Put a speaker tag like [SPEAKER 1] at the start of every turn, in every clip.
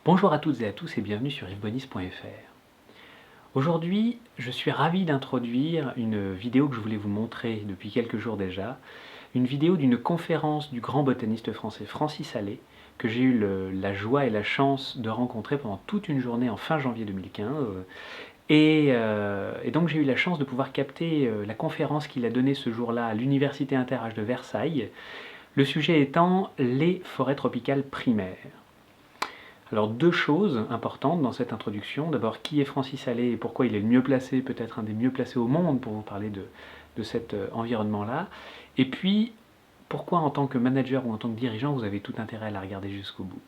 [SPEAKER 1] Bonjour à toutes et à tous et bienvenue sur yvesbonis.fr. Aujourd'hui, je suis ravi d'introduire une vidéo que je voulais vous montrer depuis quelques jours déjà, une vidéo d'une conférence du grand botaniste français Francis Allais, que j'ai eu la joie et la chance de rencontrer pendant toute une journée en fin janvier 2015. Et donc j'ai eu la chance de pouvoir capter la conférence qu'il a donnée ce jour-là à l'Université Inter-Âge de Versailles, le sujet étant les forêts tropicales primaires. Alors deux choses importantes dans cette introduction. D'abord, qui est Francis Allais et pourquoi il est le mieux placé, peut-être un des mieux placés au monde pour vous parler de cet environnement-là. Et puis, pourquoi en tant que manager ou en tant que dirigeant, vous avez tout intérêt à la regarder jusqu'au bout.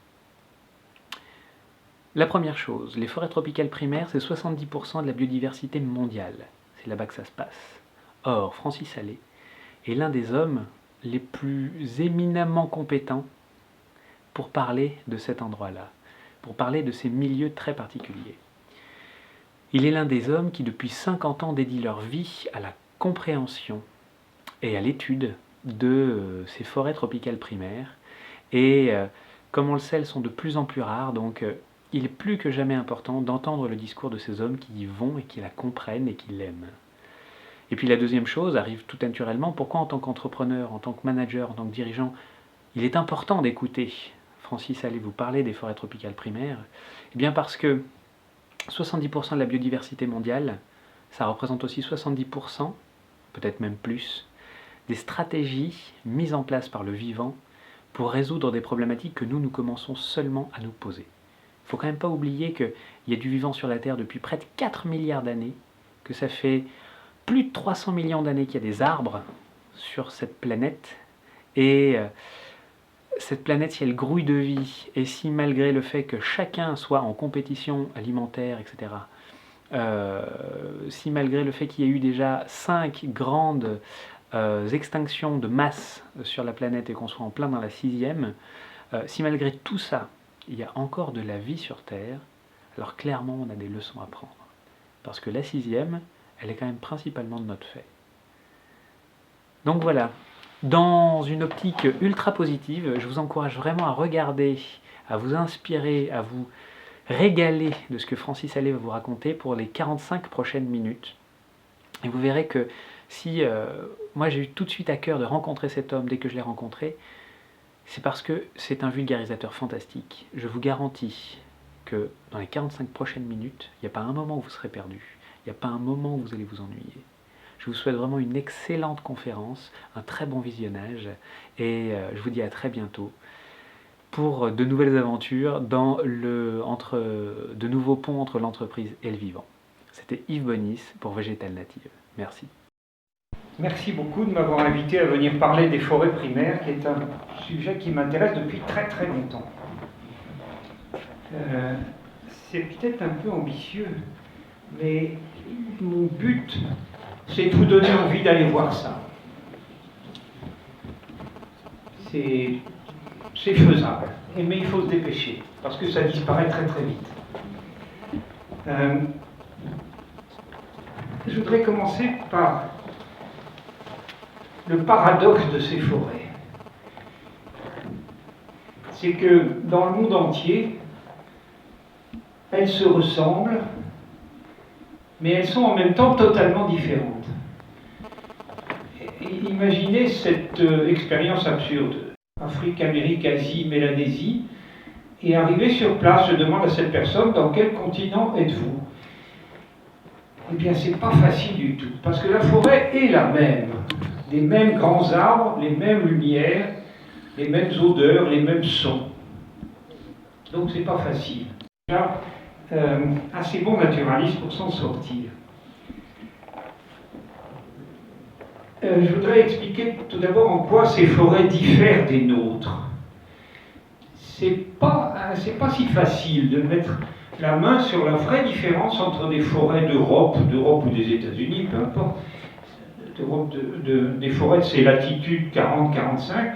[SPEAKER 1] La première chose, les forêts tropicales primaires, c'est 70% de la biodiversité mondiale. C'est là-bas que ça se passe. Or, Francis Allais est l'un des hommes les plus éminemment compétents pour parler de cet endroit-là, pour parler de ces milieux très particuliers. Il est l'un des hommes qui, depuis 50 ans, dédient leur vie à la compréhension et à l'étude de ces forêts tropicales primaires. Et comme on le sait, elles sont de plus en plus rares, donc il est plus que jamais important d'entendre le discours de ces hommes qui y vont et qui la comprennent et qui l'aiment. Et puis la deuxième chose arrive tout naturellement, pourquoi en tant qu'entrepreneur, en tant que manager, en tant que dirigeant, il est important d'écouter Francis Allais vous parler des forêts tropicales primaires? Eh bien parce que 70% de la biodiversité mondiale, ça représente aussi 70%, peut-être même plus, des stratégies mises en place par le vivant pour résoudre des problématiques que nous commençons seulement à nous poser. Il ne faut quand même pas oublier qu'il y a du vivant sur la Terre depuis près de 4 milliards d'années, que ça fait plus de 300 millions d'années qu'il y a des arbres sur cette planète, et cette planète, si elle grouille de vie, et si malgré le fait que chacun soit en compétition alimentaire, etc., si malgré le fait qu'il y ait eu déjà 5 grandes extinctions de masse sur la planète et qu'on soit en plein dans la 6e, si malgré tout ça, il y a encore de la vie sur Terre, alors clairement on a des leçons à prendre. Parce que la 6e, elle est quand même principalement de notre fait. Donc voilà. Dans une optique ultra positive, je vous encourage vraiment à regarder, à vous inspirer, à vous régaler de ce que Francis Allais va vous raconter pour les 45 prochaines minutes. Et vous verrez que si moi j'ai eu tout de suite à cœur de rencontrer cet homme dès que je l'ai rencontré, c'est parce que c'est un vulgarisateur fantastique. Je vous garantis que dans les 45 prochaines minutes, il n'y a pas un moment où vous serez perdu, il n'y a pas un moment où vous allez vous ennuyer. Je vous souhaite vraiment une excellente conférence, un très bon visionnage, et je vous dis à très bientôt pour de nouvelles aventures dans de nouveaux ponts entre l'entreprise et le vivant. C'était Yves Bonis pour Végétal Native. Merci.
[SPEAKER 2] Merci beaucoup de m'avoir invité à venir parler des forêts primaires, qui est un sujet qui m'intéresse depuis très très longtemps. C'est peut-être un peu ambitieux, mais mon but, c'est de vous donner envie d'aller voir ça. C'est faisable, mais il faut se dépêcher, parce que ça disparaît très très vite. Je voudrais commencer par le paradoxe de ces forêts. C'est que dans le monde entier, elles se ressemblent, mais elles sont en même temps totalement différentes. Imaginez cette expérience absurde. Afrique, Amérique, Asie, Mélanésie, et arrivé sur place, je demande à cette personne, dans quel continent êtes-vous? Eh bien, c'est pas facile du tout, parce que la forêt est la même. Les mêmes grands arbres, les mêmes lumières, les mêmes odeurs, les mêmes sons. Donc c'est pas facile. Déjà, assez bon naturaliste pour s'en sortir. Je voudrais expliquer tout d'abord en quoi ces forêts diffèrent des nôtres. C'est pas si facile de mettre la main sur la vraie différence entre des forêts d'Europe ou des États-Unis, peu importe, des forêts de ces latitudes 40-45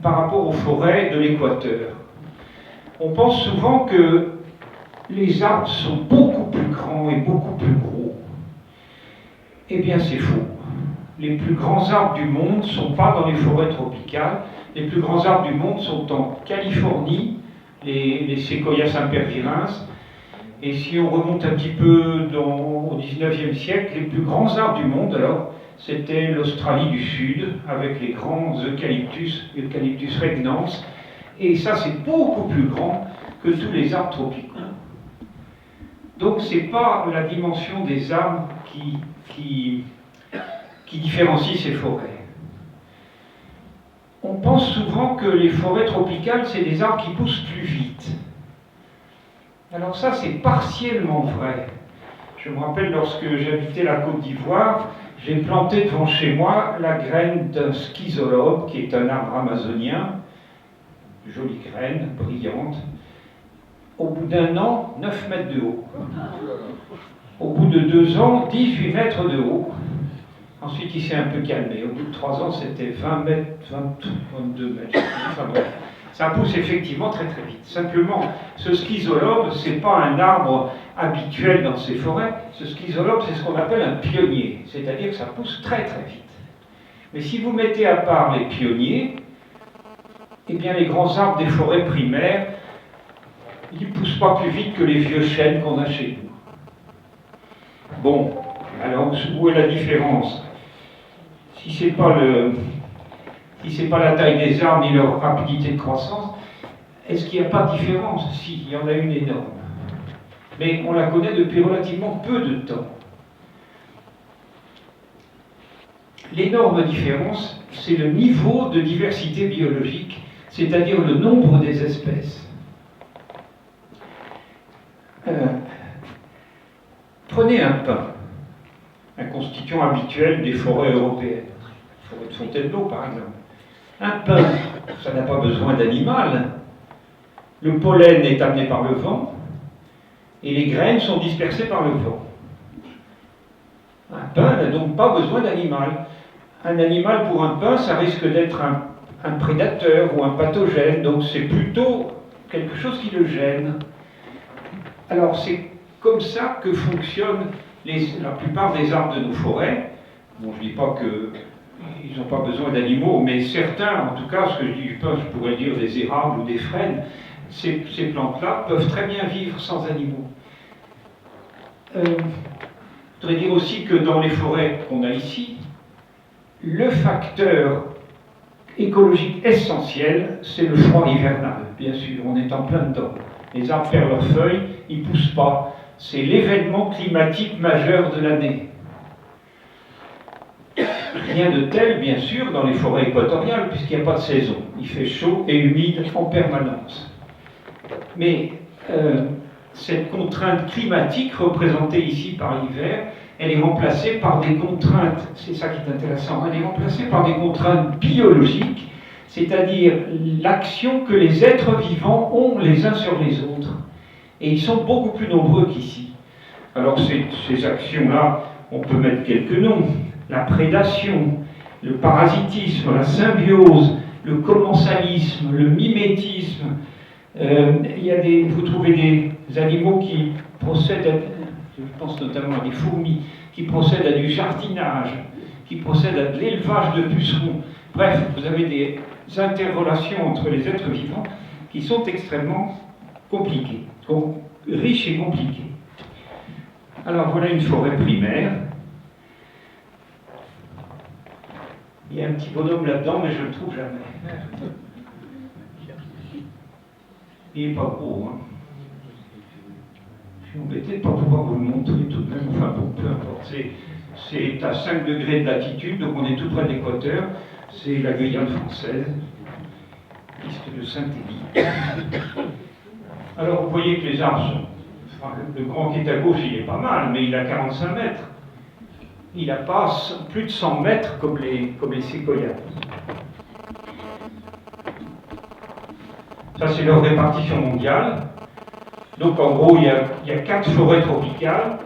[SPEAKER 2] par rapport aux forêts de l'équateur. On pense souvent que les arbres sont beaucoup plus grands et beaucoup plus gros. Eh bien, c'est faux. Les plus grands arbres du monde ne sont pas dans les forêts tropicales. Les plus grands arbres du monde sont en Californie, les séquoias sempervirens. Et si on remonte un petit peu au 19e siècle, les plus grands arbres du monde, alors, c'était l'Australie du Sud, avec les grands Eucalyptus regnans. Et ça, c'est beaucoup plus grand que tous les arbres tropicaux. Donc, ce n'est pas la dimension des arbres qui différencie ces forêts. On pense souvent que les forêts tropicales, c'est des arbres qui poussent plus vite. Alors ça, c'est partiellement vrai. Je me rappelle, lorsque j'habitais la Côte d'Ivoire, j'ai planté devant chez moi la graine d'un schizolobe, qui est un arbre amazonien, jolie graine, brillante. Au bout d'1 an, 9 mètres de haut. Au bout de 2 ans, 18 mètres de haut. Ensuite, il s'est un peu calmé. Au bout de 3 ans, c'était 20 mètres, 22 mètres. Enfin bref, ça pousse effectivement très très vite. Simplement, ce schizolobe, ce n'est pas un arbre habituel dans ces forêts. Ce schizolobe, c'est ce qu'on appelle un pionnier. C'est-à-dire que ça pousse très très vite. Mais si vous mettez à part les pionniers, eh bien les grands arbres des forêts primaires, ils ne poussent pas plus vite que les vieux chênes qu'on a chez nous. Bon, alors où est la différence? Si ce n'est pas la taille des arbres ni leur rapidité de croissance, est-ce qu'il n'y a pas de différence? Si, il y en a une énorme. Mais on la connaît depuis relativement peu de temps. L'énorme différence, c'est le niveau de diversité biologique, c'est-à-dire le nombre des espèces. Prenez un pin, un constituant habituel des forêts européennes, forêt de Fontainebleau par exemple. Un pin, ça n'a pas besoin d'animal. Le pollen est amené par le vent et les graines sont dispersées par le vent. Un pin n'a donc pas besoin d'animal. Un animal pour un pin, ça risque d'être un prédateur ou un pathogène, donc c'est plutôt quelque chose qui le gêne. Alors c'est comme ça que fonctionnent la plupart des arbres de nos forêts. Bon, je ne dis pas qu'ils n'ont pas besoin d'animaux, mais certains, en tout cas, ce que je dis du pin, je pourrais dire des érables ou des frênes, ces plantes-là peuvent très bien vivre sans animaux. Je voudrais dire aussi que dans les forêts qu'on a ici, le facteur écologique essentiel, c'est le froid hivernal, bien sûr, on est en plein dedans. Les arbres perdent leurs feuilles, ils ne poussent pas. C'est l'événement climatique majeur de l'année. Rien de tel, bien sûr, dans les forêts équatoriales, puisqu'il n'y a pas de saison. Il fait chaud et humide en permanence. Mais cette contrainte climatique, représentée ici par l'hiver, elle est remplacée par des contraintes, c'est ça qui est intéressant, elle est remplacée par des contraintes biologiques, c'est-à-dire l'action que les êtres vivants ont les uns sur les autres. Et ils sont beaucoup plus nombreux qu'ici. Alors ces actions-là, on peut mettre quelques noms. La prédation, le parasitisme, la symbiose, le commensalisme, le mimétisme. Vous trouvez des animaux qui procèdent je pense notamment à des fourmis, qui procèdent à du jardinage, qui procèdent à de l'élevage de pucerons. Bref, vous avez des interrelations entre les êtres vivants qui sont extrêmement compliquées, riches et compliquées. Alors voilà une forêt primaire. Il y a un petit bonhomme là-dedans, mais je ne le trouve jamais. Il n'est pas gros, hein. Je suis embêté de ne pas pouvoir vous le montrer tout de même. Enfin bon, peu importe. C'est à 5 degrés de latitude, donc on est tout près de l'équateur. C'est la Guyane française, piste de Saint-Élie. Alors vous voyez que les arbres sont... Enfin, le grand qui est à gauche, il est pas mal, mais il a 45 mètres. Il n'a pas plus de 100 mètres comme les séquoias. Ça, c'est leur répartition mondiale. Donc, en gros, il y a 4 forêts tropicales: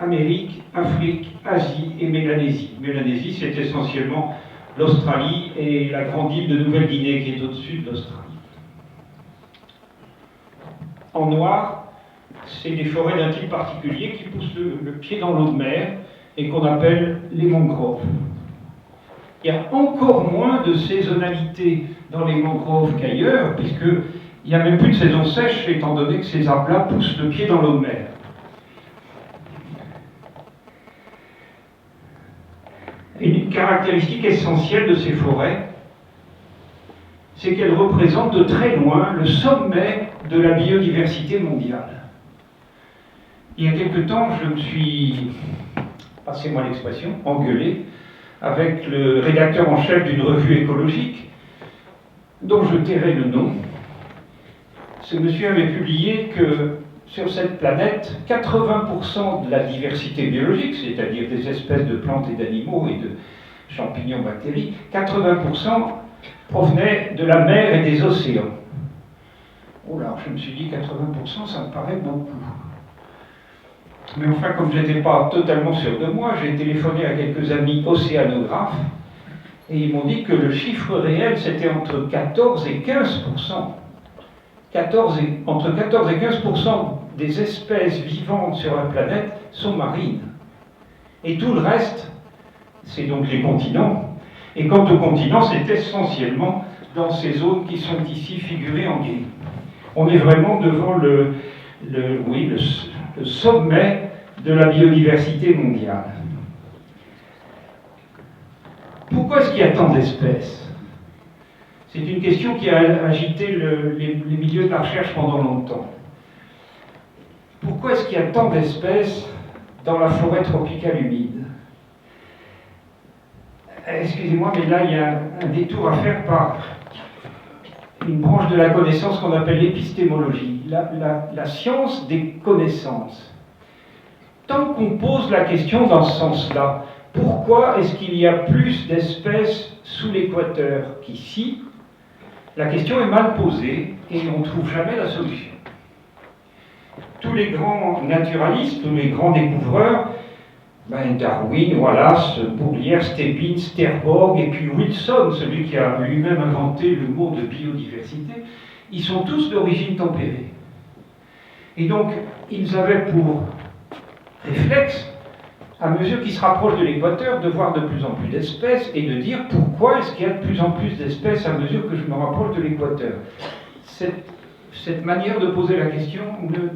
[SPEAKER 2] Amérique, Afrique, Asie et Mélanésie. Mélanésie, c'est essentiellement l'Australie et la grande île de Nouvelle-Guinée qui est au-dessus de l'Australie. En noir, c'est des forêts d'un type particulier qui poussent le pied dans l'eau de mer et qu'on appelle les mangroves. Il y a encore moins de saisonnalité dans les mangroves qu'ailleurs, puisqu'il Il n'y a même plus de saison sèche, étant donné que ces arbres-là poussent le pied dans l'eau de mer. Une caractéristique essentielle de ces forêts, c'est qu'elles représentent de très loin le sommet de la biodiversité mondiale. Il y a quelque temps, je me suis, passez-moi l'expression, engueulé avec le rédacteur en chef d'une revue écologique, dont je tairai le nom. Ce monsieur avait publié que sur cette planète, 80% de la diversité biologique, c'est-à-dire des espèces de plantes et d'animaux et de champignons, bactéries, 80% provenaient de la mer et des océans. Oh là, je me suis dit 80%, ça me paraît beaucoup. Mais enfin, comme je n'étais pas totalement sûr de moi, j'ai téléphoné à quelques amis océanographes et ils m'ont dit que le chiffre réel, c'était entre 14 et 15%. Entre 14 et 15% des espèces vivantes sur la planète sont marines. Et tout le reste, c'est donc les continents. Et quant aux continents, c'est essentiellement dans ces zones qui sont ici figurées en gris. On est vraiment devant le sommet de la biodiversité mondiale. Pourquoi est-ce qu'il y a tant d'espèces? C'est une question qui a agité les milieux de la recherche pendant longtemps. Pourquoi est-ce qu'il y a tant d'espèces dans la forêt tropicale humide? Excusez-moi, mais là, il y a un détour à faire par une branche de la connaissance qu'on appelle l'épistémologie, la science des connaissances. Tant qu'on pose la question dans ce sens-là, pourquoi est-ce qu'il y a plus d'espèces sous l'équateur qu'ici? La question est mal posée et on ne trouve jamais la solution. Tous les grands naturalistes, tous les grands découvreurs, Darwin, Wallace, Bruyère, Stepin, Sterborg et puis Wilson, celui qui a lui-même inventé le mot de biodiversité, ils sont tous d'origine tempérée. Et donc, ils avaient pour réflexe, à mesure qu'ils se rapprochent de l'équateur, de voir de plus en plus d'espèces et de dire pourquoi est-ce qu'il y a de plus en plus d'espèces à mesure que je me rapproche de l'équateur. Cette manière de poser la question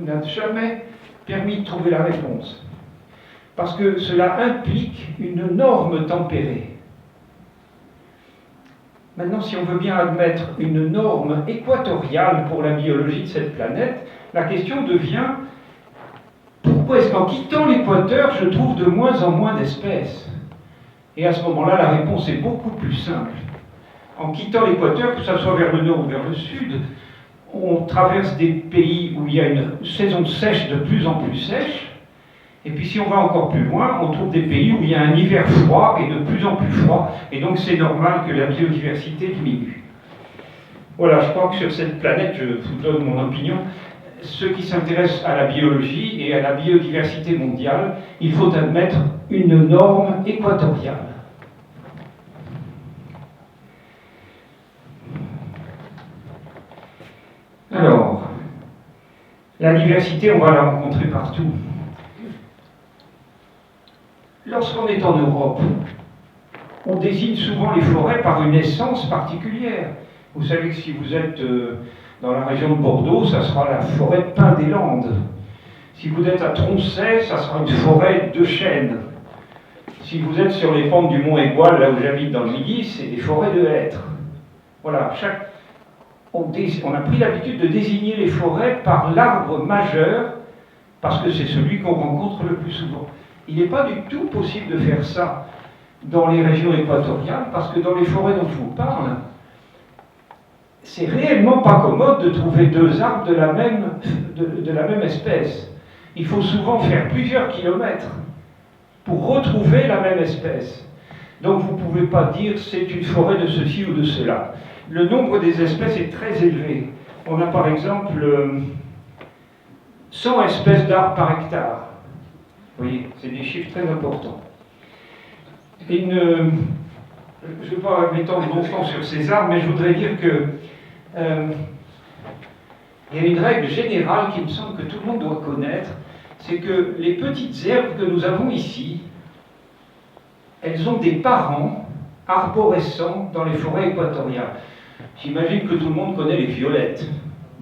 [SPEAKER 2] n'a jamais permis de trouver la réponse. Parce que cela implique une norme tempérée. Maintenant, si on veut bien admettre une norme équatoriale pour la biologie de cette planète, la question devient pourquoi est-ce qu'en quittant l'équateur, je trouve de moins en moins d'espèces? Et à ce moment-là, la réponse est beaucoup plus simple. En quittant l'équateur, que ce soit vers le nord ou vers le sud, on traverse des pays où il y a une saison sèche de plus en plus sèche. Et puis si on va encore plus loin, on trouve des pays où il y a un hiver froid et de plus en plus froid. Et donc c'est normal que la biodiversité diminue. Voilà, je crois que sur cette planète, je vous donne mon opinion, ceux qui s'intéressent à la biologie et à la biodiversité mondiale, il faut admettre une norme équatoriale. Alors, la diversité, on va la rencontrer partout. Lorsqu'on est en Europe, on désigne souvent les forêts par une essence particulière. Vous savez que si vous êtes dans la région de Bordeaux, ça sera la forêt de pin des Landes. Si vous êtes à Troncet, ça sera une forêt de chênes. Si vous êtes sur les pentes du mont Égual, là où j'habite dans le Midi, c'est des forêts de hêtres. Voilà, on a pris l'habitude de désigner les forêts par l'arbre majeur, parce que c'est celui qu'on rencontre le plus souvent. Il n'est pas du tout possible de faire ça dans les régions équatoriales, parce que dans les forêts dont je vous parle, c'est réellement pas commode de trouver deux arbres de la même espèce. Il faut souvent faire plusieurs kilomètres pour retrouver la même espèce. Donc vous ne pouvez pas dire c'est une forêt de ceci ou de cela. Le nombre des espèces est très élevé. On a par exemple 100 espèces d'arbres par hectare. Vous voyez, c'est des chiffres très importants. Je ne vais pas m'étendre longtemps sur ces arbres, mais je voudrais dire que il y a une règle générale qui me semble que tout le monde doit connaître, c'est que les petites herbes que nous avons ici, elles ont des parents arborescents dans les forêts équatoriales. J'imagine que tout le monde connaît les violettes.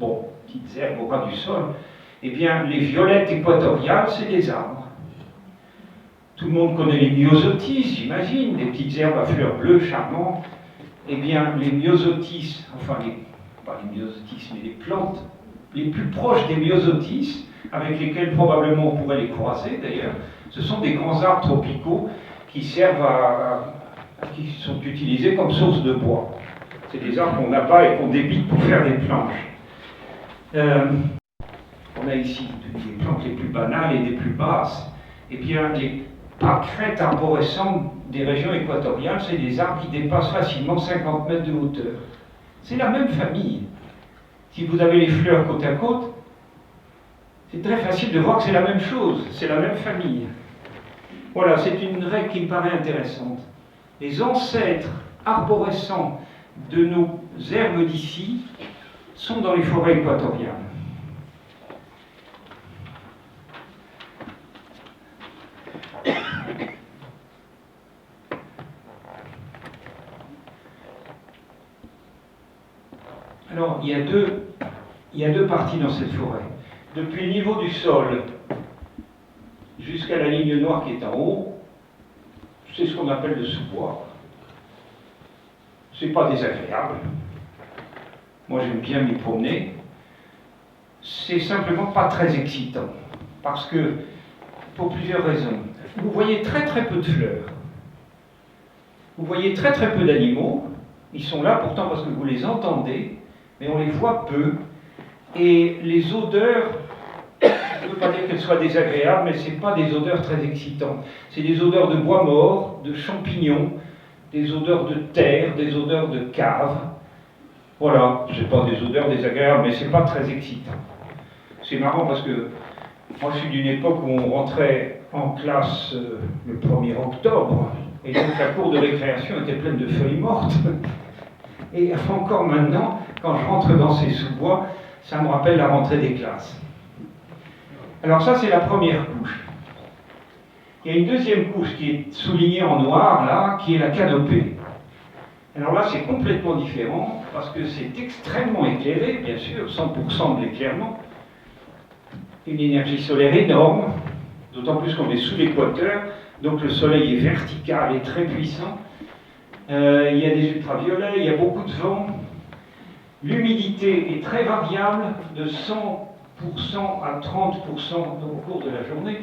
[SPEAKER 2] bon, petites herbes au ras du sol, eh bien, les violettes équatoriales, c'est des arbres. Tout le monde connaît les myosotis, j'imagine, des petites herbes à fleurs bleues charmantes. Eh bien, les myosotis, enfin, pas les myosotis, mais les plantes les plus proches des myosotis, avec lesquelles probablement on pourrait les croiser d'ailleurs, ce sont des grands arbres tropicaux qui servent qui sont utilisés comme source de bois. C'est des arbres qu'on abat et qu'on débite pour faire des planches. On a ici les plantes les plus banales et les plus basses. Et bien, les pâquerettes arborescentes des régions équatoriales, c'est des arbres qui dépassent facilement 50 mètres de hauteur. C'est la même famille. Si vous avez les fleurs côte à côte, c'est très facile de voir que c'est la même chose, c'est la même famille. Voilà, c'est une règle qui me paraît intéressante. Les ancêtres arborescents de nos herbes d'ici sont dans les forêts équatoriales. Alors, il y a deux parties dans cette forêt. Depuis le niveau du sol jusqu'à la ligne noire qui est en haut, c'est ce qu'on appelle le sous-bois. C'est pas désagréable. Moi, j'aime bien m'y promener. C'est simplement pas très excitant. Parce que, pour plusieurs raisons, vous voyez très très peu de fleurs. Vous voyez très très peu d'animaux. Ils sont là pourtant parce que vous les entendez, mais on les voit peu. Et les odeurs, je ne veux pas dire qu'elles soient désagréables, mais ce n'est pas des odeurs très excitantes. C'est des odeurs de bois mort, de champignons, des odeurs de terre, des odeurs de cave. Voilà, ce n'est pas des odeurs désagréables, mais ce n'est pas très excitant. C'est marrant parce que moi je suis d'une époque où on rentrait en classe le 1er octobre, et donc la cour de récréation était pleine de feuilles mortes. Et encore maintenant, quand je rentre dans ces sous-bois, ça me rappelle la rentrée des classes. Alors ça, c'est la première couche. Il y a une deuxième couche qui est soulignée en noir, là, qui est la canopée. Alors là, c'est complètement différent, parce que c'est extrêmement éclairé, bien sûr, 100% de l'éclairement. Une énergie solaire énorme, d'autant plus qu'on est sous l'équateur, donc le soleil est vertical et très puissant. Il y a des ultraviolets, il y a beaucoup de vent. L'humidité est très variable, de 100% à 30% au cours de la journée,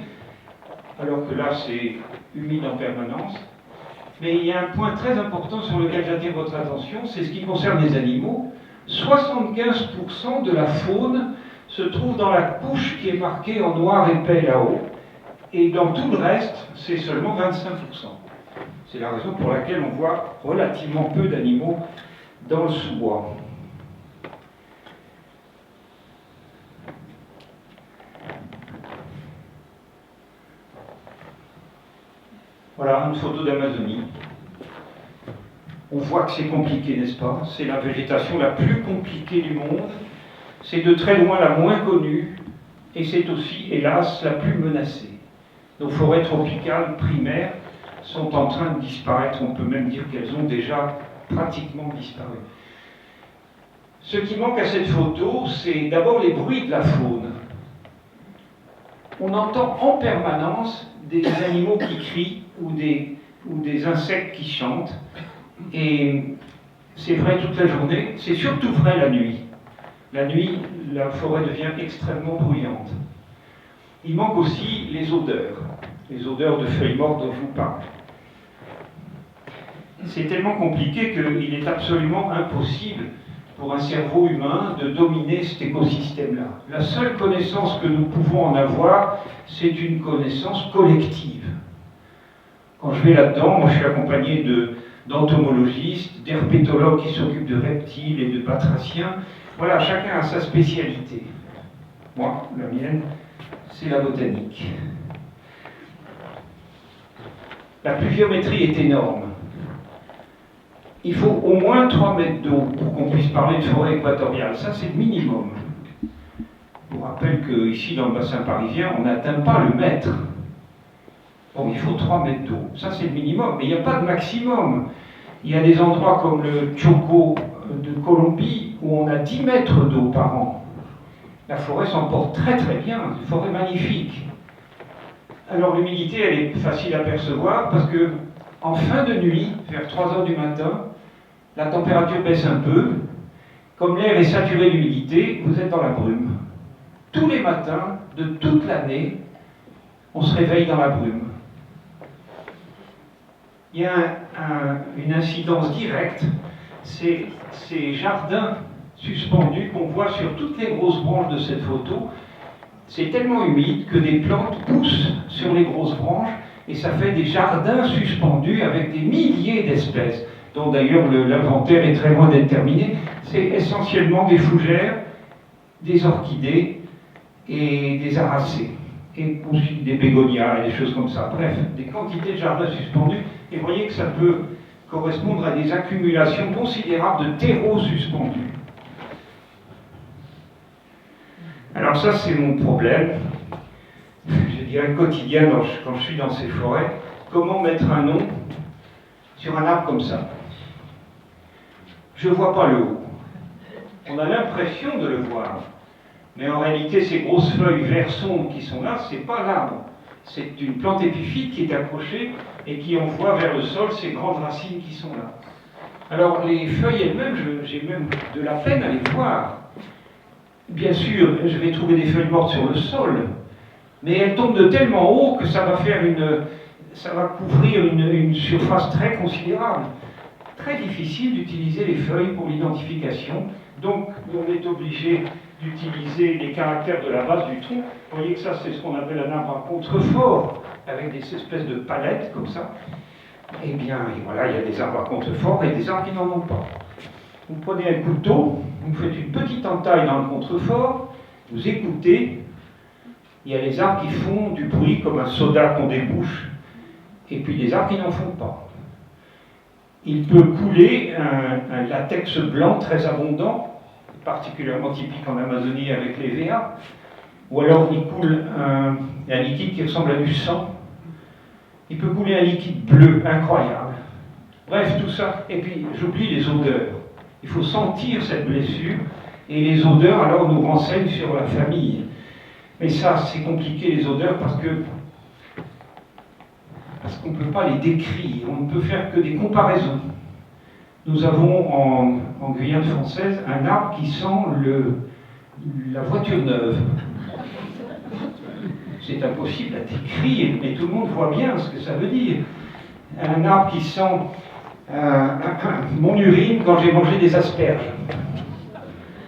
[SPEAKER 2] alors que là c'est humide en permanence. Mais il y a un point très important sur lequel j'attire votre attention, c'est ce qui concerne les animaux. 75% de la faune se trouve dans la couche qui est marquée en noir épais là-haut, et dans tout le reste, c'est seulement 25%. C'est la raison pour laquelle on voit relativement peu d'animaux dans le sous-bois. Voilà une photo d'Amazonie. On voit que c'est compliqué, n'est-ce pas? C'est la végétation la plus compliquée du monde. C'est de très loin la moins connue. Et c'est aussi, hélas, la plus menacée. Nos forêts tropicales primaires sont en train de disparaître. On peut même dire qu'elles ont déjà pratiquement disparu. Ce qui manque à cette photo, c'est d'abord les bruits de la faune. On entend en permanence des animaux qui crient ou des insectes qui chantent. Et c'est vrai toute la journée, c'est surtout vrai la nuit. La nuit, la forêt devient extrêmement bruyante. Il manque aussi les odeurs de feuilles mortes dont je vous parle. C'est tellement compliqué qu'il est absolument impossible pour un cerveau humain de dominer cet écosystème-là. La seule connaissance que nous pouvons en avoir, c'est une connaissance collective. Quand je vais là-dedans, moi je suis accompagné d'entomologistes, d'herpétologues qui s'occupent de reptiles et de batraciens. Voilà, chacun a sa spécialité. Moi, la mienne, c'est la botanique. La pluviométrie est énorme. Il faut au moins 3 mètres d'eau pour qu'on puisse parler de forêt équatoriale. Ça, c'est le minimum. Je vous rappelle qu'ici, dans le bassin parisien, on n'atteint pas le mètre. Bon, il faut 3 mètres d'eau. Ça, c'est le minimum. Mais il n'y a pas de maximum. Il y a des endroits comme le Chocó de Colombie où on a 10 mètres d'eau par an. La forêt s'en porte très très bien, une forêt magnifique. Alors l'humidité, elle est facile à percevoir parce que en fin de nuit, vers 3 heures du matin, la température baisse un peu. Comme l'air est saturé d'humidité, vous êtes dans la brume. Tous les matins, de toute l'année, on se réveille dans la brume. Il y a une incidence directe, c'est ces jardins suspendus qu'on voit sur toutes les grosses branches de cette photo. C'est tellement humide que des plantes poussent sur les grosses branches et ça fait des jardins suspendus avec des milliers d'espèces, dont d'ailleurs l'inventaire est très loin d'être terminé. C'est essentiellement des fougères, des orchidées et des aracées, et aussi des bégonias et des choses comme ça. Bref, des quantités de jardins suspendus, et vous voyez que ça peut correspondre à des accumulations considérables de terreaux suspendus. Alors ça, c'est mon problème, je dirais quotidien quand je suis dans ces forêts. Comment mettre un nom sur un arbre comme ça? Je ne vois pas le haut. On a l'impression de le voir. Mais en réalité, ces grosses feuilles vert sombre qui sont là, ce n'est pas l'arbre. C'est une plante épiphyte qui est accrochée et qui envoie vers le sol ces grandes racines qui sont là. Alors les feuilles elles-mêmes, j'ai même de la peine à les voir. Bien sûr, je vais trouver des feuilles mortes sur le sol, mais elles tombent de tellement haut que ça va couvrir une surface très considérable. Très difficile d'utiliser les feuilles pour l'identification, donc on est obligé d'utiliser les caractères de la base du tronc. Vous voyez que ça, c'est ce qu'on appelle un arbre à contrefort, avec des espèces de palettes comme ça. Eh bien, et voilà, il y a des arbres à contrefort et des arbres qui n'en ont pas. Vous prenez un couteau, vous faites une petite entaille dans le contrefort, vous écoutez, il y a les arbres qui font du bruit comme un soda qu'on débouche, et puis des arbres qui n'en font pas. Il peut couler un latex blanc très abondant, particulièrement typique en Amazonie avec les VA, ou alors il coule un liquide qui ressemble à du sang. Il peut couler un liquide bleu incroyable. Bref, tout ça. Et puis, j'oublie les odeurs. Il faut sentir cette blessure, et les odeurs, alors, nous renseignent sur la famille. Mais ça, c'est compliqué, les odeurs, parce qu'on ne peut pas les décrire, on ne peut faire que des comparaisons. Nous avons en Guyane française un arbre qui sent la voiture neuve. C'est impossible à décrire, mais tout le monde voit bien ce que ça veut dire. Un arbre qui sent mon urine quand j'ai mangé des asperges.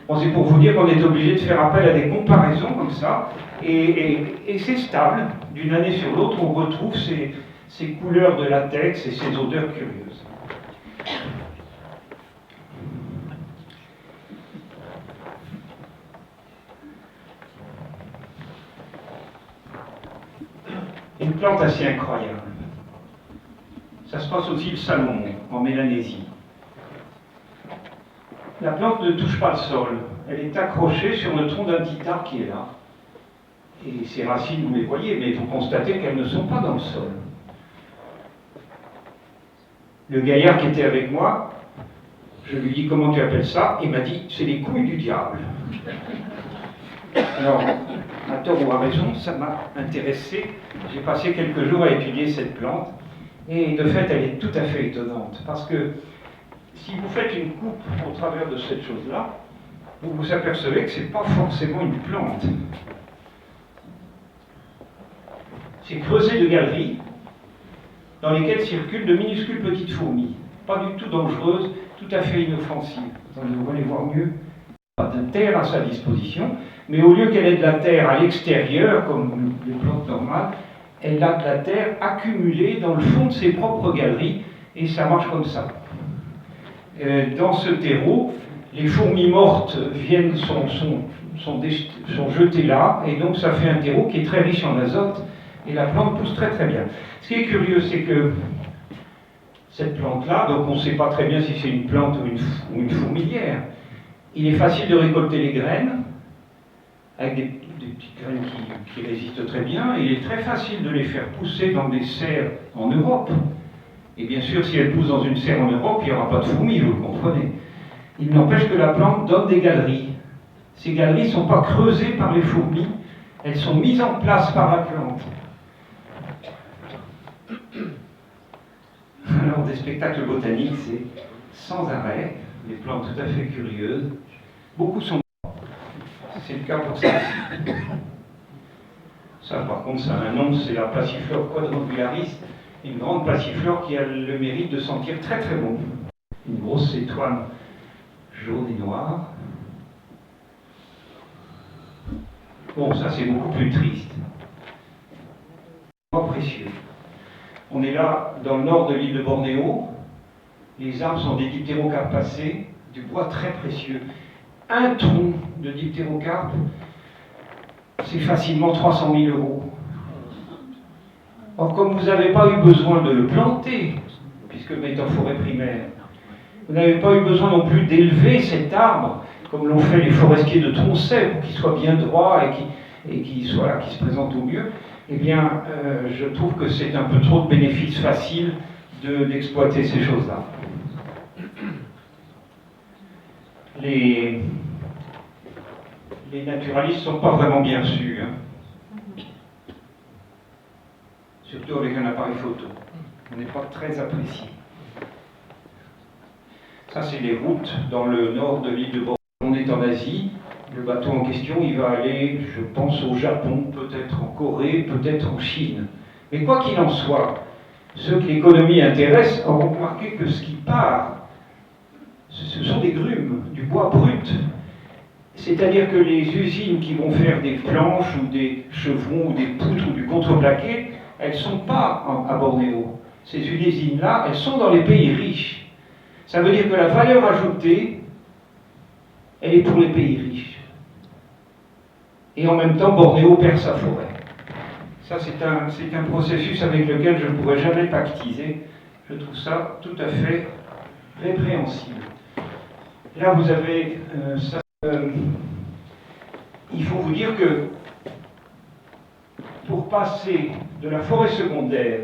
[SPEAKER 2] Bon, c'est pour vous dire qu'on est obligé de faire appel à des comparaisons comme ça, et c'est stable. D'une année sur l'autre, on retrouve ces couleurs de latex et ces odeurs curieuses. Une plante assez incroyable. Ça se passe aux îles Salomon, en Mélanésie. La plante ne touche pas le sol. Elle est accrochée sur le tronc d'un petit arbre qui est là. Et ses racines, vous les voyez, mais vous constatez qu'elles ne sont pas dans le sol. Le gaillard qui était avec moi, je lui dis comment tu appelles ça, il m'a dit c'est les couilles du diable. Alors, à tort ou à raison, ça m'a intéressé. J'ai passé quelques jours à étudier cette plante, et de fait, elle est tout à fait étonnante, parce que si vous faites une coupe au travers de cette chose-là, vous vous apercevez que ce n'est pas forcément une plante. C'est creusé de galeries dans lesquelles circulent de minuscules petites fourmis, pas du tout dangereuses, tout à fait inoffensives. Attendez, vous allez voir mieux. Pas de terre à sa disposition, mais au lieu qu'elle ait de la terre à l'extérieur, comme les plantes normales, elle a de la terre accumulée dans le fond de ses propres galeries, et ça marche comme ça. Dans ce terreau, les fourmis mortes sont jetées là, et donc ça fait un terreau qui est très riche en azote, et la plante pousse très très bien. Ce qui est curieux, c'est que cette plante-là, donc on ne sait pas très bien si c'est une plante ou une fourmilière, il est facile de récolter les graines, avec des petites graines qui résistent très bien, et il est très facile de les faire pousser dans des serres en Europe. Et bien sûr, si elles poussent dans une serre en Europe, il n'y aura pas de fourmis, vous le comprenez. Il n'empêche que la plante donne des galeries. Ces galeries ne sont pas creusées par les fourmis, elles sont mises en place par la plante. Alors, des spectacles botaniques, c'est sans arrêt, des plantes tout à fait curieuses. Beaucoup sont morts. C'est le cas pour celle-ci. Ça, par contre, ça a un nom, c'est la Passiflore quadrangularis, une grande passiflore qui a le mérite de sentir très très bon. Une grosse étoile jaune et noire. Bon, ça c'est beaucoup plus triste. Bois précieux. On est là dans le nord de l'île de Bornéo. Les arbres sont des diptérocarpacées, du bois très précieux. Un tronc de diptérocarpe, c'est facilement 300 000 €. Or, comme vous n'avez pas eu besoin de le planter, puisque vous êtes en forêt primaire, vous n'avez pas eu besoin non plus d'élever cet arbre, comme l'ont fait les forestiers de Tronchet, pour qu'il soit bien droit et qu'il se présente au mieux, eh bien, je trouve que c'est un peu trop de bénéfices faciles d'exploiter ces choses-là. Les naturalistes ne sont pas vraiment bien sûrs, hein. Surtout avec un appareil photo. On n'est pas très apprécié. Ça, c'est les routes dans le nord de l'île de Bornéo. On est en Asie. Le bateau en question, il va aller, je pense, au Japon, peut-être en Corée, peut-être en Chine. Mais quoi qu'il en soit, ceux que l'économie intéresse auront remarqué que ce qui part, ce sont des grumes, du bois brut. C'est-à-dire que les usines qui vont faire des planches ou des chevrons ou des poutres ou du contreplaqué, elles ne sont pas à Bornéo. Ces usines-là, elles sont dans les pays riches. Ça veut dire que la valeur ajoutée, elle est pour les pays riches. Et en même temps, Bornéo perd sa forêt. Ça, c'est un processus avec lequel je ne pourrais jamais pactiser. Je trouve ça tout à fait répréhensible. Là, vous avez ça. Il faut vous dire que pour passer de la forêt secondaire,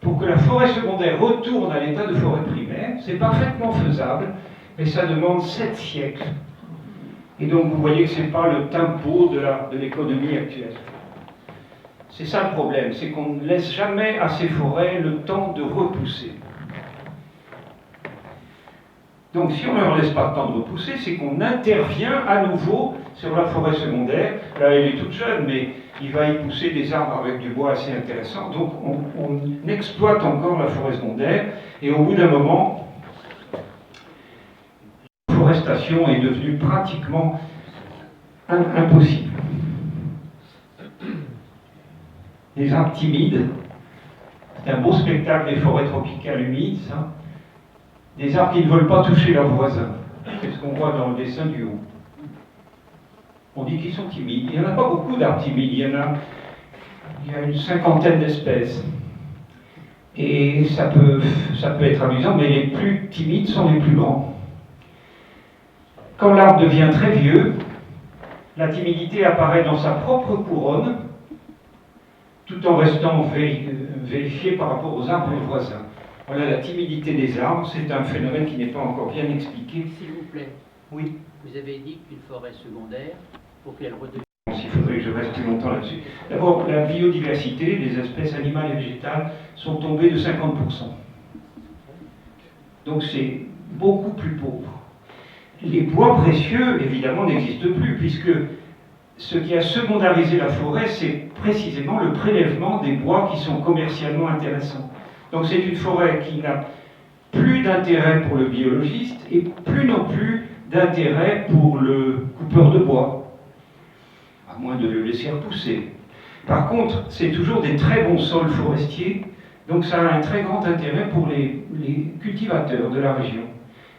[SPEAKER 2] pour que la forêt secondaire retourne à l'état de forêt primaire, c'est parfaitement faisable, mais ça demande 7 siècles. Et donc vous voyez que ce n'est pas le tempo de l'économie actuelle. C'est ça le problème, c'est qu'on ne laisse jamais à ces forêts le temps de repousser. Donc si on ne leur laisse pas le temps de repousser, c'est qu'on intervient à nouveau sur la forêt secondaire. Là, elle est toute jeune, mais il va y pousser des arbres avec du bois assez intéressant. Donc on exploite encore la forêt secondaire, et au bout d'un moment, la forestation est devenue pratiquement impossible. Les arbres timides, c'est un beau spectacle des forêts tropicales humides, ça. Des arbres qui ne veulent pas toucher leurs voisins. C'est ce qu'on voit dans le dessin du haut. On dit qu'ils sont timides. Il n'y en a pas beaucoup d'arbres timides. Il y a une 50aine d'espèces. Et ça peut être amusant, mais les plus timides sont les plus grands. Quand l'arbre devient très vieux, la timidité apparaît dans sa propre couronne, tout en restant vérifiée par rapport aux arbres voisins. Voilà la timidité des arbres, c'est un phénomène qui n'est pas encore bien expliqué.
[SPEAKER 3] S'il vous plaît.
[SPEAKER 2] Oui.
[SPEAKER 3] Vous avez dit qu'une forêt secondaire, pour qu'elle redevienne...
[SPEAKER 2] Il faudrait que je reste plus longtemps là-dessus. D'abord, la biodiversité, les espèces animales et végétales sont tombées de 50%. Donc c'est beaucoup plus pauvre. Les bois précieux, évidemment, n'existent plus, puisque ce qui a secondarisé la forêt, c'est précisément le prélèvement des bois qui sont commercialement intéressants. Donc c'est une forêt qui n'a plus d'intérêt pour le biologiste et plus non plus d'intérêt pour le coupeur de bois, à moins de le laisser repousser. Par contre, c'est toujours des très bons sols forestiers, donc ça a un très grand intérêt pour les cultivateurs de la région.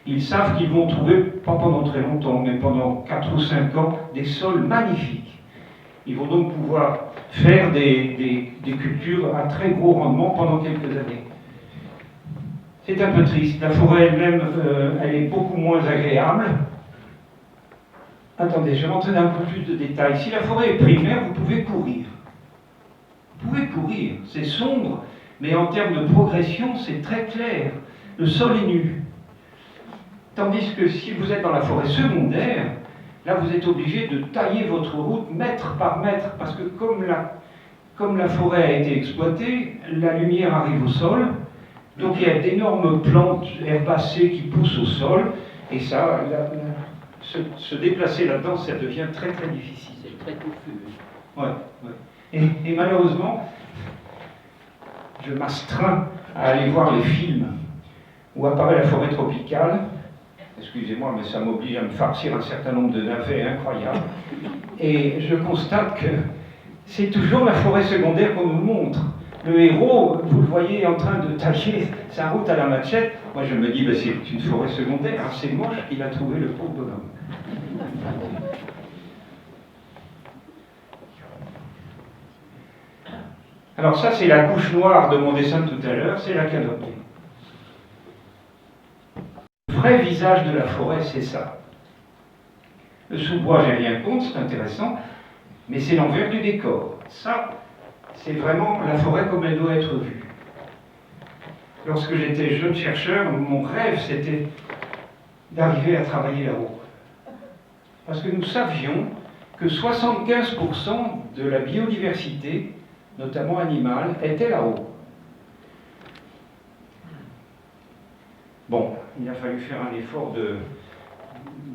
[SPEAKER 2] Ils savent qu'ils vont trouver, pas pendant très longtemps, mais pendant 4 ou 5 ans, des sols magnifiques. Ils vont donc pouvoir faire des cultures à très gros rendement pendant quelques années. C'est un peu triste. La forêt elle-même, elle est beaucoup moins agréable. Attendez, je vais rentrer dans un peu plus de détails. Si la forêt est primaire, vous pouvez courir. Vous pouvez courir. C'est sombre, mais en termes de progression, c'est très clair. Le sol est nu. Tandis que si vous êtes dans la forêt secondaire, Là, vous êtes obligé de tailler votre route mètre par mètre, parce que comme la forêt a été exploitée, la lumière arrive au sol, donc il y a d'énormes plantes herbacées qui poussent au sol, et ça, se déplacer là-dedans, ça devient très très difficile.
[SPEAKER 3] C'est très touffu.
[SPEAKER 2] Ouais, ouais. Et malheureusement, je m'astreins à aller voir les films où apparaît la forêt tropicale. Excusez-moi, mais ça m'oblige à me farcir un certain nombre de navets incroyables. Et je constate que c'est toujours la forêt secondaire qu'on nous montre. Le héros, vous le voyez en train de tailler sa route à la machette. Moi, je me dis, ben, c'est une forêt secondaire, hein, c'est moche qu'il a trouvé le pauvre bonhomme. Alors ça, c'est la couche noire de mon dessin de tout à l'heure, c'est la canopée. Le vrai visage de la forêt, c'est ça. Le sous-bois, j'ai rien contre, c'est intéressant, mais c'est l'envers du décor. Ça, c'est vraiment la forêt comme elle doit être vue. Lorsque j'étais jeune chercheur, mon rêve, c'était d'arriver à travailler là-haut. Parce que nous savions que 75% de la biodiversité, notamment animale, était là-haut. Bon, il a fallu faire un effort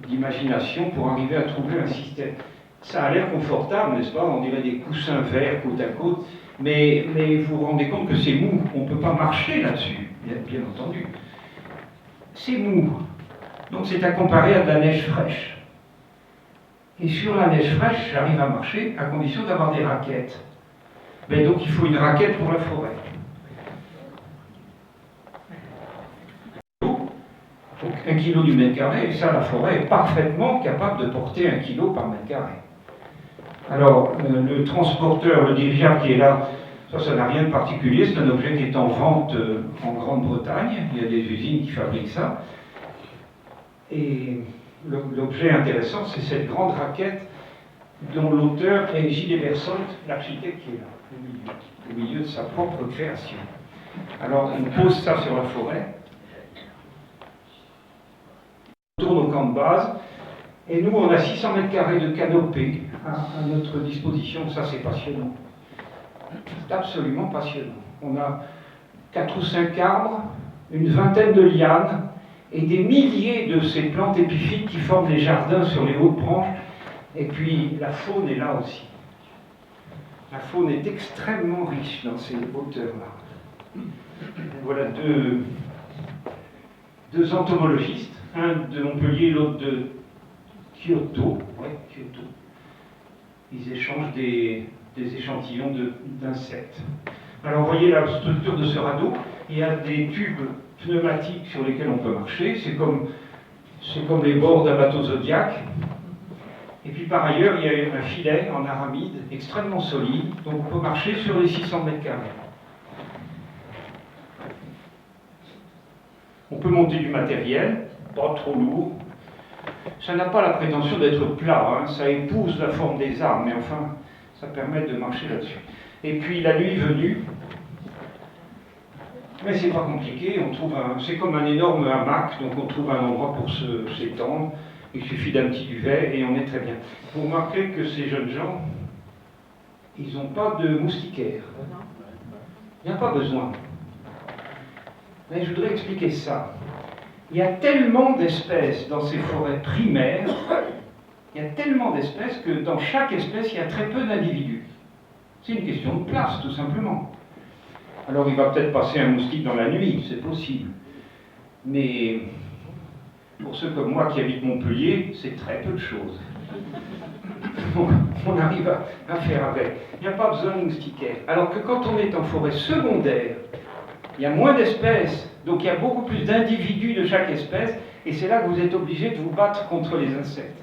[SPEAKER 2] d'imagination pour arriver à trouver un système. Ça a l'air confortable, n'est-ce pas? On dirait des coussins verts côte à côte, mais vous vous rendez compte que c'est mou, on ne peut pas marcher là-dessus, bien entendu. C'est mou, donc c'est à comparer à de la neige fraîche. Et sur la neige fraîche, j'arrive à marcher à condition d'avoir des raquettes. Mais donc il faut une raquette pour la forêt. Donc 1 kg du mètre carré, et ça la forêt est parfaitement capable de porter 1 kg par mètre carré. Alors le transporteur, le dirigeable qui est là, ça n'a rien de particulier, c'est un objet qui est en vente en Grande-Bretagne, il y a des usines qui fabriquent ça. Et l'objet intéressant, c'est cette grande raquette dont l'auteur est Gilles Eversholt, l'architecte qui est là, au milieu de sa propre création. Alors on pose ça sur la forêt, on tourne au camp de base, et nous on a 600 mètres carrés de canopée à notre disposition. Ça c'est passionnant. C'est absolument passionnant. On a 4 ou 5 arbres, une vingtaine de lianes, et des milliers de ces plantes épiphytes qui forment des jardins sur les hautes branches. Et puis la faune est là aussi. La faune est extrêmement riche dans ces hauteurs-là. Voilà deux entomologistes, un de Montpellier, l'autre de Kyoto. Ouais, Kyoto. Ils échangent des échantillons d'insectes. Alors vous voyez la structure de ce radeau, il y a des tubes pneumatiques sur lesquels on peut marcher, c'est comme les bords d'un bateau Zodiac. Et puis par ailleurs, il y a un filet en aramide extrêmement solide, donc on peut marcher sur les 600 mètres carrés. On peut monter du matériel, pas trop lourd. Ça n'a pas la prétention d'être plat, hein. Ça épouse la forme des arbres, mais enfin, ça permet de marcher là-dessus. Et puis la nuit venue, mais c'est pas compliqué, c'est comme un énorme hamac, donc on trouve un endroit pour s'étendre. Il suffit d'un petit duvet et on est très bien. Vous remarquez que ces jeunes gens, ils n'ont pas de moustiquaires. Il n'y a pas besoin. Mais je voudrais expliquer ça. Il y a tellement d'espèces dans ces forêts primaires, il y a tellement d'espèces que dans chaque espèce, il y a très peu d'individus. C'est une question de place, tout simplement. Alors il va peut-être passer un moustique dans la nuit, c'est possible. Mais pour ceux comme moi qui habitent Montpellier, c'est très peu de choses. On arrive à faire avec. Il n'y a pas besoin de moustiquaires. Alors que quand on est en forêt secondaire, il y a moins d'espèces, donc il y a beaucoup plus d'individus de chaque espèce, et c'est là que vous êtes obligé de vous battre contre les insectes.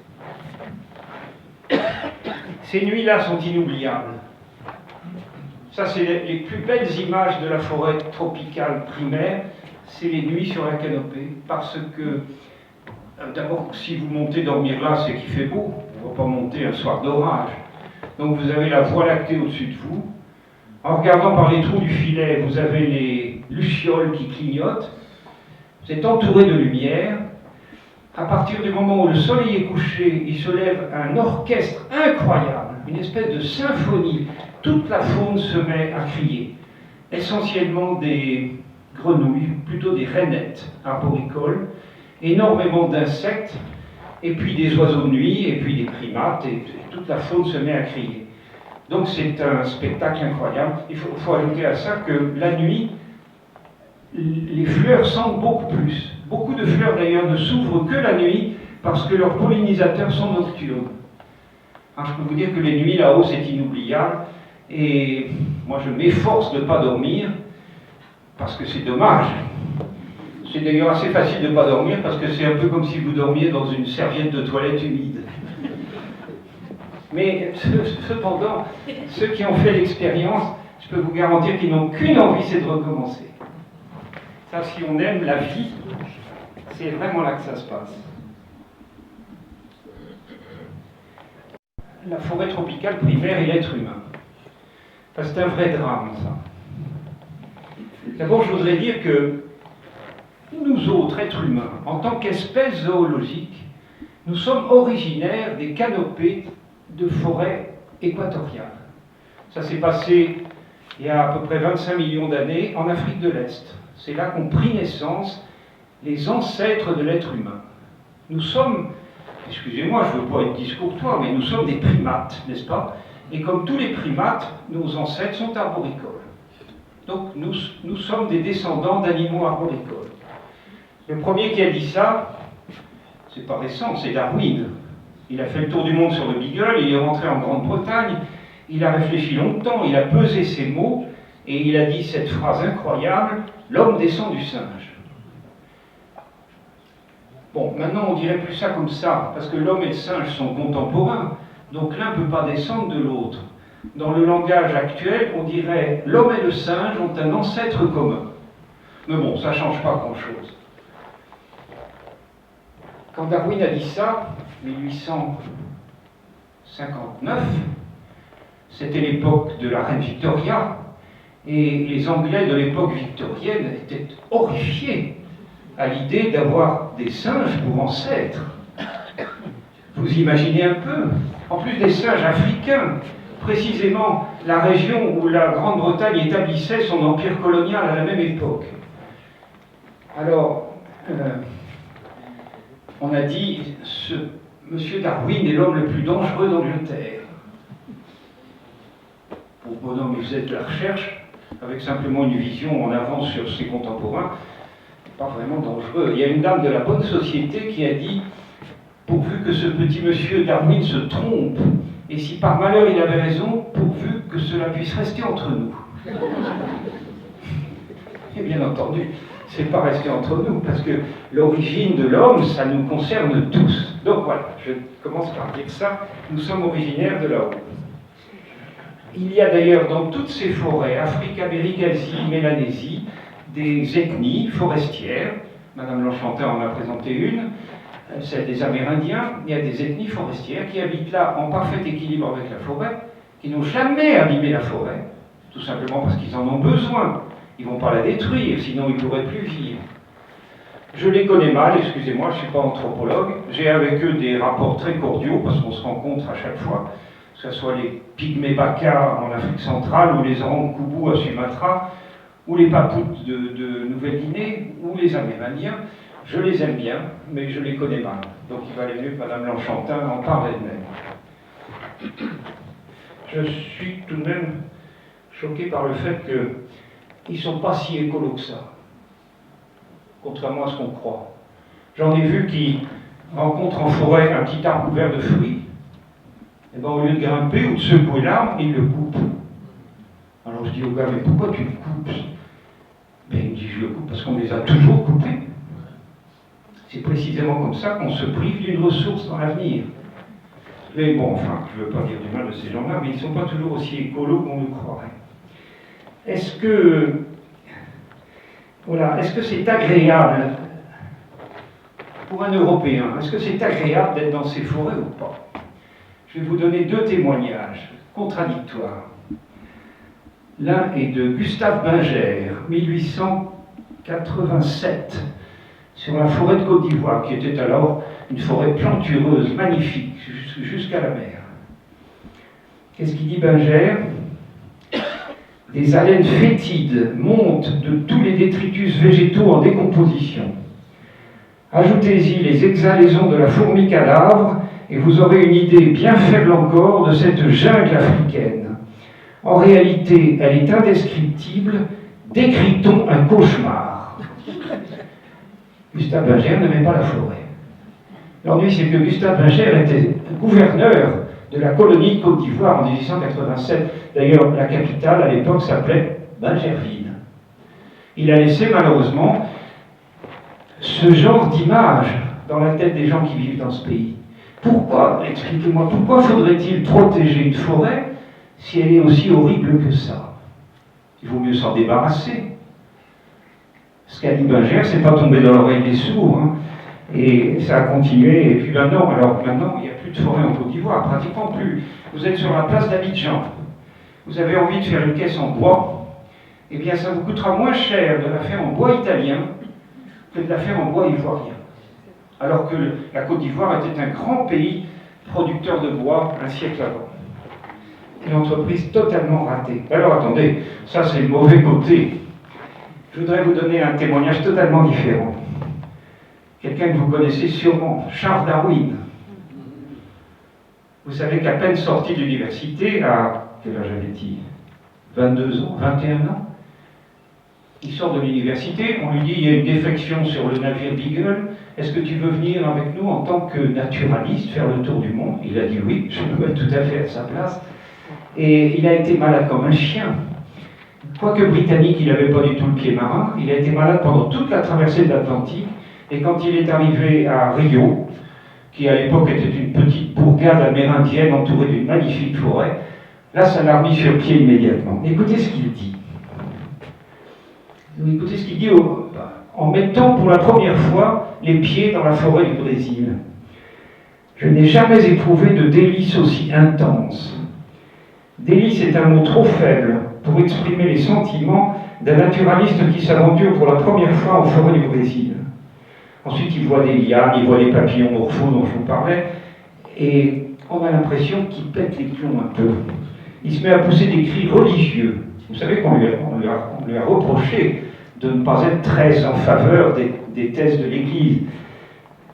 [SPEAKER 2] Ces nuits-là sont inoubliables. Ça, c'est les plus belles images de la forêt tropicale primaire, c'est les nuits sur la canopée, parce que d'abord, si vous montez dormir là, c'est qu'il fait beau. On ne va pas monter un soir d'orage. Donc vous avez la Voie lactée au-dessus de vous. En regardant par les trous du filet, vous avez les lucioles qui clignotent. Vous êtes entouré de lumière. à partir du moment où le soleil est couché, il se lève un orchestre incroyable, une espèce de symphonie. Toute la faune se met à crier. Essentiellement des grenouilles, plutôt des rainettes arboricoles, énormément d'insectes, et puis des oiseaux de nuit, et puis des primates, et toute la faune se met à crier. Donc c'est un spectacle incroyable. Il faut ajouter à ça que la nuit, les fleurs sentent beaucoup plus. Beaucoup de fleurs d'ailleurs ne s'ouvrent que la nuit parce que leurs pollinisateurs sont nocturnes. Alors, je peux vous dire que les nuits là-haut c'est inoubliable et moi je m'efforce de ne pas dormir parce que c'est dommage. C'est d'ailleurs assez facile de ne pas dormir parce que c'est un peu comme si vous dormiez dans une serviette de toilette humide. Mais cependant, ceux qui ont fait l'expérience, je peux vous garantir qu'ils n'ont qu'une envie, c'est de recommencer. Ça, si on aime la vie, c'est vraiment là que ça se passe. La forêt tropicale primaire et l'être humain. Enfin, c'est un vrai drame, ça. D'abord, je voudrais dire que nous autres, êtres humains, en tant qu'espèce zoologique, nous sommes originaires des canopées de forêt équatoriale. Ça s'est passé il y a à peu près 25 millions d'années en Afrique de l'Est. C'est là qu'ont pris naissance les ancêtres de l'être humain. Nous sommes, excusez-moi, je ne veux pas être discourtois, mais nous sommes des primates, n'est-ce pas? Et comme tous les primates, nos ancêtres sont arboricoles. Donc nous sommes des descendants d'animaux arboricoles. Le premier qui a dit ça, c'est pas récent, c'est Darwin. Il a fait le tour du monde sur le Beagle, il est rentré en Grande-Bretagne, il a réfléchi longtemps, il a pesé ses mots, et il a dit cette phrase incroyable, l'homme descend du singe. Bon, maintenant on dirait plus ça comme ça, parce que l'homme et le singe sont contemporains, donc l'un ne peut pas descendre de l'autre. Dans le langage actuel, on dirait l'homme et le singe ont un ancêtre commun. Mais bon, ça ne change pas grand-chose. Quand Darwin a dit ça, 1859, c'était l'époque de la reine Victoria, et les Anglais de l'époque victorienne étaient horrifiés à l'idée d'avoir des singes pour ancêtres. Vous imaginez un peu? En plus des singes africains, précisément la région où la Grande-Bretagne établissait son empire colonial à la même époque. Alors, on a dit, Monsieur Darwin est l'homme le plus dangereux d'Angleterre. Pour bonhomme, il faisait de la recherche, avec simplement une vision en avance sur ses contemporains, pas vraiment dangereux. Il y a une dame de la bonne société qui a dit, pourvu que ce petit monsieur Darwin se trompe, et si par malheur il avait raison, pourvu que cela puisse rester entre nous. Et bien entendu, c'est pas resté entre nous, parce que l'origine de l'homme, ça nous concerne tous. Donc voilà, je commence par dire ça, nous sommes originaires de là-haut. Il y a d'ailleurs dans toutes ces forêts, Afrique, Amérique, Asie, Mélanésie, des ethnies forestières. Madame Lanchantin en a présenté une, celle des Amérindiens. Il y a des ethnies forestières qui habitent là en parfait équilibre avec la forêt, qui n'ont jamais abîmé la forêt, tout simplement parce qu'ils en ont besoin. Ils ne vont pas la détruire, sinon ils ne pourraient plus vivre. Je les connais mal, excusez-moi, je ne suis pas anthropologue. J'ai avec eux des rapports très cordiaux, parce qu'on se rencontre à chaque fois, que ce soit les pygmées baka en Afrique centrale, ou les orang-koubou à Sumatra, ou les papoutes de Nouvelle-Guinée, ou les Amérindiens. Je les aime bien, mais je les connais mal. Donc il valait mieux que Madame Lanchantin en parle elle-même. Je suis tout de même choqué par le fait qu'ils ne sont pas si écolos que ça, contrairement à ce qu'on croit. J'en ai vu qui rencontrent en forêt un petit arbre couvert de fruits, et bien au lieu de grimper ou de secouer l'arbre, ils le coupent. Alors je dis au gars, mais pourquoi tu le coupes? Ben, il me dit, je le coupe parce qu'on les a toujours coupés. C'est précisément comme ça qu'on se prive d'une ressource dans l'avenir. Mais bon, enfin, je ne veux pas dire du mal de ces gens-là, mais ils ne sont pas toujours aussi écolos qu'on le croirait. Est-ce que c'est agréable pour un Européen? Est-ce que c'est agréable d'être dans ces forêts ou pas? Je vais vous donner deux témoignages contradictoires. L'un est de Gustave Binger, 1887. sur la forêt de Côte d'Ivoire, qui était alors une forêt plantureuse, magnifique, jusqu'à la mer. Qu'est-ce qu'il dit Binger? Des haleines fétides montent de tous les détritus végétaux en décomposition. Ajoutez-y les exhalaisons de la fourmi cadavre et vous aurez une idée bien faible encore de cette jungle africaine. En réalité, elle est indescriptible. Décrit-on un cauchemar? Gustave Binger n'aimait pas la forêt. L'ennui, c'est que Gustave Binger était gouverneur de la colonie de Côte d'Ivoire en 1887. D'ailleurs, la capitale, à l'époque, s'appelait Bingerville. Il a laissé, malheureusement, ce genre d'image dans la tête des gens qui vivent dans ce pays. Pourquoi, expliquez-moi, pourquoi faudrait-il protéger une forêt si elle est aussi horrible que ça? Il vaut mieux s'en débarrasser. Ce qu'a dit Binger, c'est pas tombé dans l'oreille des sourds, hein. Et ça a continué, et puis maintenant, il n'y a plus de forêt en Côte d'Ivoire, pratiquement plus. Vous êtes sur la place d'Abidjan, vous avez envie de faire une caisse en bois, eh bien ça vous coûtera moins cher de la faire en bois italien que de la faire en bois ivoirien. Alors que la Côte d'Ivoire était un grand pays producteur de bois un siècle avant. Une entreprise totalement ratée. Alors attendez, ça c'est le mauvais côté. Je voudrais vous donner un témoignage totalement différent. Quelqu'un que vous connaissez sûrement, Charles Darwin. Vous savez qu'à peine sorti de l'université, à quel âge avait-il? 22 ans, 21 ans. Il sort de l'université, on lui dit il y a une défection sur le navire Beagle, est-ce que tu veux venir avec nous en tant que naturaliste faire le tour du monde? Il a dit oui, je me mets tout à fait à sa place. Et il a été malade comme un chien. Quoique britannique, il n'avait pas du tout le pied marin, il a été malade pendant toute la traversée de l'Atlantique. Et quand il est arrivé à Rio, qui à l'époque était une petite bourgade amérindienne entourée d'une magnifique forêt, là ça l'a remis sur pied immédiatement. Écoutez ce qu'il dit. Écoutez ce qu'il dit en mettant pour la première fois les pieds dans la forêt du Brésil. Je n'ai jamais éprouvé de délice aussi intense. Délice est un mot trop faible pour exprimer les sentiments d'un naturaliste qui s'aventure pour la première fois en forêt du Brésil. Ensuite, il voit des lianes, il voit les papillons morphaux dont je vous parlais, et on a l'impression qu'il pète les plombs un peu. Il se met à pousser des cris religieux. Vous savez qu'on lui a reproché de ne pas être très en faveur des thèses de l'Église.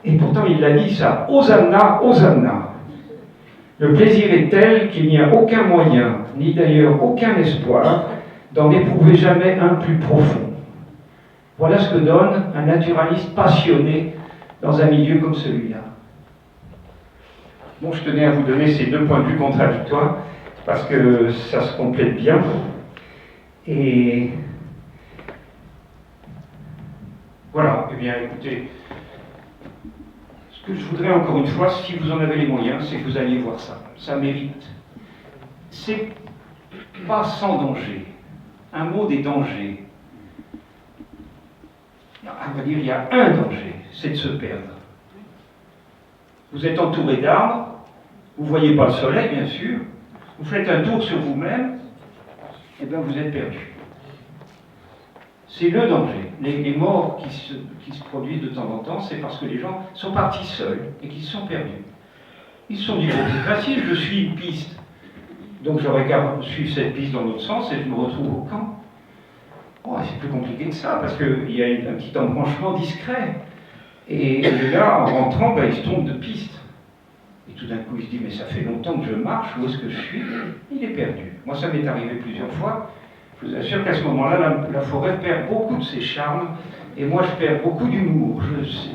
[SPEAKER 2] Et pourtant, il l'a dit ça, Hosanna, Hosanna. Le plaisir est tel qu'il n'y a aucun moyen, ni d'ailleurs aucun espoir, d'en éprouver jamais un plus profond. Voilà ce que donne un naturaliste passionné dans un milieu comme celui-là. Bon, je tenais à vous donner ces deux points de vue contradictoires, parce que ça se complète bien. Et voilà, eh bien écoutez, ce que je voudrais encore une fois, si vous en avez les moyens, c'est que vous alliez voir ça. Ça mérite. C'est pas sans danger. Un mot des dangers. On va dire, il y a un danger, c'est de se perdre. Vous êtes entouré d'arbres, vous ne voyez pas le soleil, bien sûr, vous faites un tour sur vous-même, et bien vous êtes perdu. C'est le danger. Les morts qui se produisent de temps en temps, c'est parce que les gens sont partis seuls et qu'ils se sont perdus. Ils se sont dit, bon, c'est facile, je suis une piste, donc j'aurais qu'à suivre cette piste dans l'autre sens et je me retrouve au camp. Oh, c'est plus compliqué que ça, parce qu'il y a un petit embranchement discret. Et le gars, en rentrant, ben, il se trompe de piste. Et tout d'un coup, il se dit, mais ça fait longtemps que je marche, où est-ce que je suis? Il est perdu. Moi, ça m'est arrivé plusieurs fois. Je vous assure qu'à ce moment-là, la forêt perd beaucoup de ses charmes, et moi, je perds beaucoup d'humour.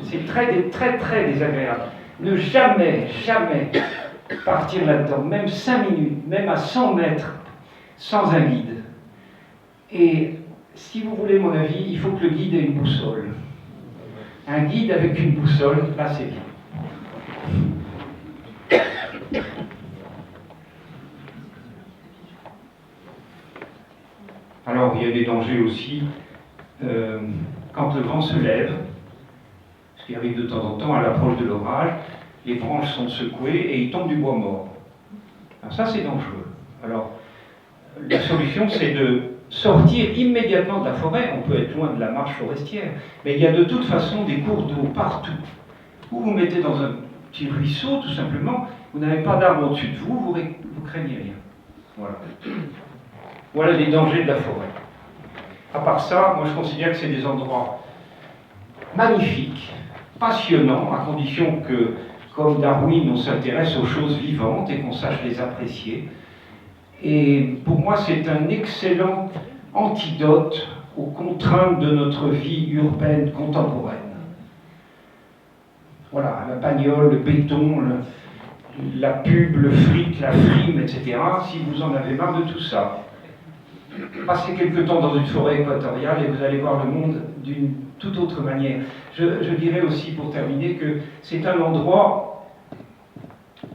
[SPEAKER 2] C'est très, très, très désagréable. Ne jamais, jamais partir là-dedans, même 5 minutes, même à 100 mètres, sans un guide. Et si vous voulez mon avis, il faut que le guide ait une boussole. Un guide avec une boussole, là c'est bien. Alors il y a des dangers aussi quand le vent se lève, ce qui arrive de temps en temps à l'approche de l'orage, les branches sont secouées et il tombe du bois mort. Alors ça c'est dangereux. Alors la solution, c'est de sortir immédiatement de la forêt. On peut être loin de la marche forestière, mais il y a de toute façon des cours d'eau partout. Ou vous mettez dans un petit ruisseau, tout simplement, vous n'avez pas d'arbre au-dessus de vous, vous craignez rien. Voilà. Voilà les dangers de la forêt. À part ça, moi je considère que c'est des endroits magnifiques, passionnants, à condition que, comme Darwin, on s'intéresse aux choses vivantes et qu'on sache les apprécier. Et pour moi, c'est un excellent antidote aux contraintes de notre vie urbaine contemporaine. Voilà, la bagnole, le béton, la pub, le fric, la frime, etc. Si vous en avez marre de tout ça, passez quelque temps dans une forêt équatoriale et vous allez voir le monde d'une toute autre manière. Je dirais aussi, pour terminer, que c'est un endroit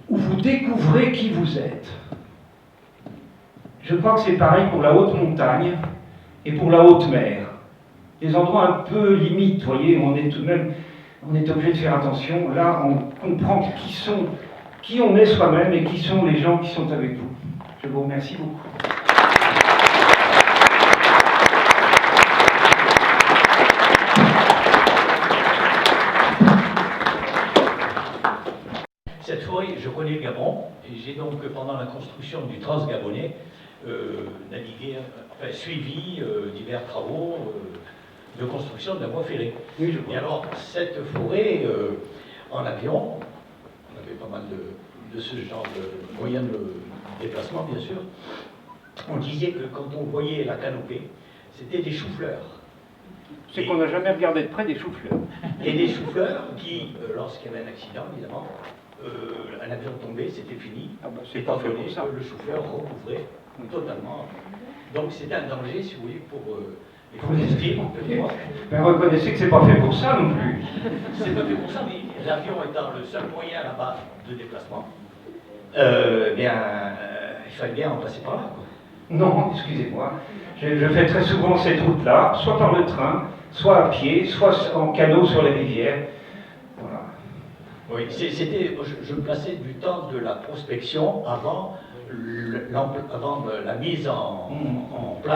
[SPEAKER 2] où vous découvrez qui vous êtes. Je crois que c'est pareil pour la haute montagne et pour la haute mer. Des endroits un peu limites, vous voyez, on est tout de même, on est obligé de faire attention. Là, on comprend qui on est soi-même et qui sont les gens qui sont avec vous. Je vous remercie beaucoup.
[SPEAKER 4] Cette forêt, je connais le Gabon, et j'ai donc, pendant la construction du Transgabonais, navigué, enfin suivi divers travaux de construction de la voie ferrée.
[SPEAKER 2] Oui, je vois.
[SPEAKER 4] Et alors, cette forêt, en avion, on avait pas mal de ce genre de moyens de déplacement, bien sûr, on disait que quand on voyait la canopée, c'était des choux-fleurs.
[SPEAKER 2] C'est qu'on n'a jamais regardé de près des choux-fleurs.
[SPEAKER 4] Et des choux-fleurs qui, lorsqu'il y avait un accident, évidemment, un avion tombé, c'était fini.
[SPEAKER 2] Ah bah, c'est pas fait pour ça.
[SPEAKER 4] Le chauffeur recouvrait totalement. Donc c'était un danger, si vous voulez, pour les forestiers.
[SPEAKER 2] Ben, reconnaissez que c'est pas fait pour ça non plus.
[SPEAKER 4] C'est pas fait pour ça, mais l'avion étant le seul moyen là-bas de déplacement, il fallait bien en passer par là, quoi.
[SPEAKER 2] Non, excusez-moi. Je fais très souvent cette route-là, soit par le train, soit à pied, soit en canot sur les rivières. Voilà.
[SPEAKER 4] Oui, c'était, je me plaçais du temps de la prospection avant la mise en place